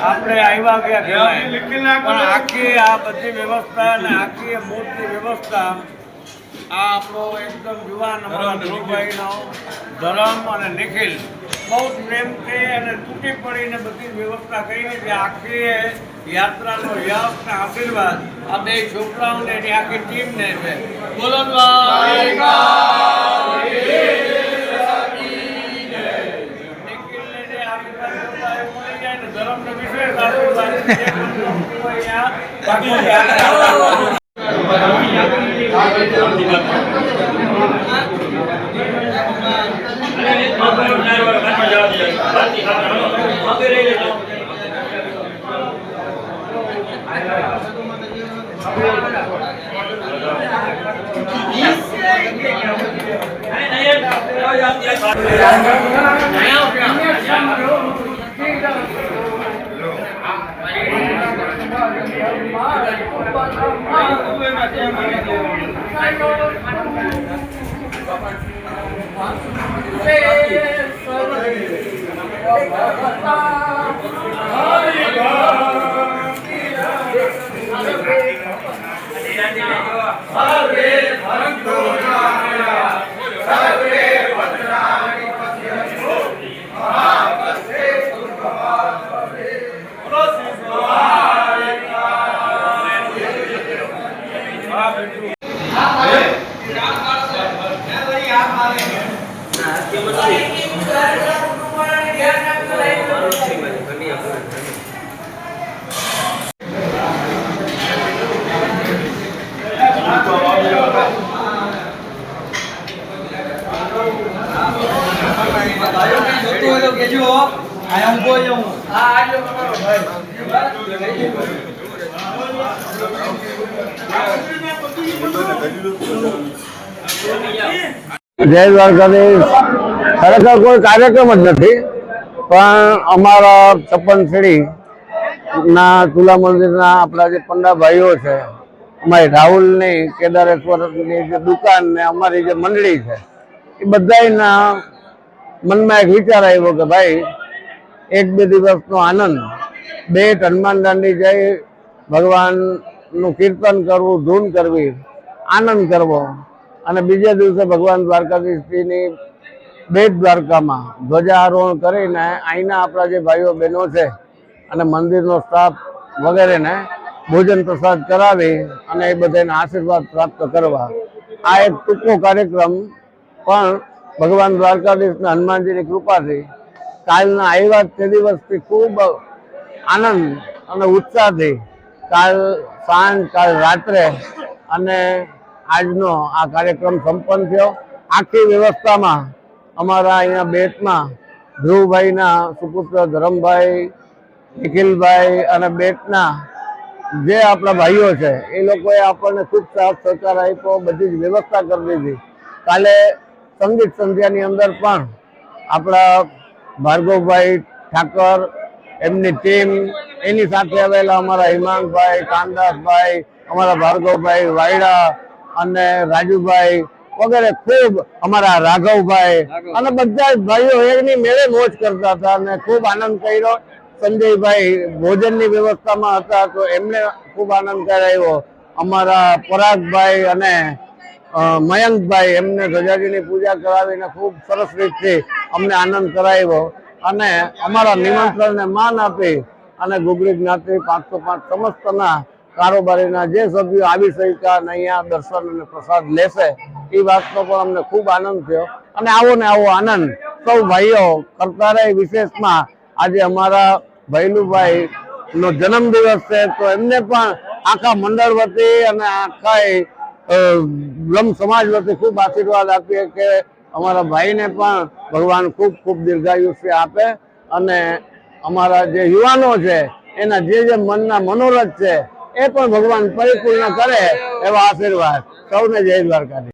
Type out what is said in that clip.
આપણે આવ્યા ગયા કહેવાય પણ આખી આ બધી વ્યવસ્થા અને આખી મોટી વ્યવસ્થા આ આપણો એકદમ યુવાન અમારા ધ્રુવભાઈનો ધરમ અને નિખિલ બહુ પ્રેમથી અને તૂટી પડીને બધી વ્યવસ્થા કરીને જે આખી યાત્રાનો યશ અને આશીર્વાદ આ બે છોકરાઓને એની આખી ટીમને છે. બોલો ધર્મને વિશેષ આશીર્વાદ જય દ્વારકાધીશ. ખરેખર કોઈ કાર્યક્રમ જ નથી, પણ અમારા છપ્પન સીડી ના તુલા મંદિરના આપણા જે પંડા ભાઈઓ છે, અમારી રાહુલની કેદારેશ્વરની જે દુકાન ને અમારી જે મંડળી છે, એ બધાના મનમાં એક વિચાર આવ્યો કે ભાઈ એક બે દિવસનો આનંદ, બેટ હનુમાન દાંડી જઈ ભગવાનનું કીર્તન કરવું, ધૂન કરવી, આનંદ કરવો અને બીજા દિવસે ભગવાન દ્વારકાધીશજીની બેટ દ્વારકામાં ધ્વજારોહણ કરીને અહીંના આપણા જે ભાઈઓ બહેનો છે અને મંદિરનો સ્ટાફ વગેરેને ભોજન પ્રસાદ કરાવી અને એ બધાને આશીર્વાદ પ્રાપ્ત કરવા. આ એક ટૂંકો કાર્યક્રમ પણ ભગવાન દ્વારકાધીશના હનુમાનજીની કૃપાથી કાલના આવ્યા તે દિવસથી ખૂબ આનંદ અને ઉત્સાહથી કાલ સાંજ, કાલ રાત્રે અને આજનો આ કાર્યક્રમ સંપન્ન થયો. આખી વ્યવસ્થામાં અમારા અહીંયા બેટમાં ધ્રુવભાઈના સુપુત્ર ધરમભાઈ, નિખિલભાઈ અને બેટના જે આપણા ભાઈઓ છે એ લોકોએ આપણને ખૂબ સાથ સહકાર આપ્યો, બધી જ વ્યવસ્થા કરી દીધી. કાલે સંગીત સંધ્યાની અંદર પણ આપણા ભાર્ગવભાઈ ઠાકર, એમની ટીમ, એની સાથે આવેલા અમારા હિમાંગભાઈ, કાનદાસભાઈ, અમારા ભાર્ગવભાઈ વાયડા અને રાજુભાઈ વગેરે ખૂબ, અમારા રાઘવભાઈ અને બધા જ ભાઈઓ એની મેળે મોજ કરતા હતા અને ખૂબ આનંદ કર્યો. સંજયભાઈ ભોજનની વ્યવસ્થામાં હતા તો એમને ખૂબ આનંદ કરાવ્યો. અમારા પરાગભાઈ અને મયંકભાઈ એમને ધજાજીની પૂજા કરાવીને ખૂબ સરસ રીતથી અમને આનંદ કરાવ્યો અને અમારા નિમંત્રણને માન આપી અને ગુગરી જ્ઞાતિ 505 સમસ્તના કારોબારીના જે સભ્યો આવી શક્યા અને અહીંયા દર્શન અને પ્રસાદ લેશે એ વાતનો પણ અમને ખૂબ આનંદ થયો. અને આવો ને આવો આનંદ સૌ ભાઈઓ કરતા રહે. વિશેષમાં આજે અમારા ભૈલુભાઈ નો જન્મદિવસ છે તો એમને પણ આખા મંડળ વતી અને આખા બ્રહ્મ સમાજ વતી ખૂબ આશીર્વાદ આપીએ કે અમારા ભાઈને પણ ભગવાન ખૂબ ખૂબ દીર્ઘાયુષ્ય આપે અને અમારા જે યુવાનો છે એના જે મનના મનોરથ છે એ પણ ભગવાન પરિપૂર્ણ કરે એવા આશીર્વાદ. સૌને જય દ્વારકાધીશ.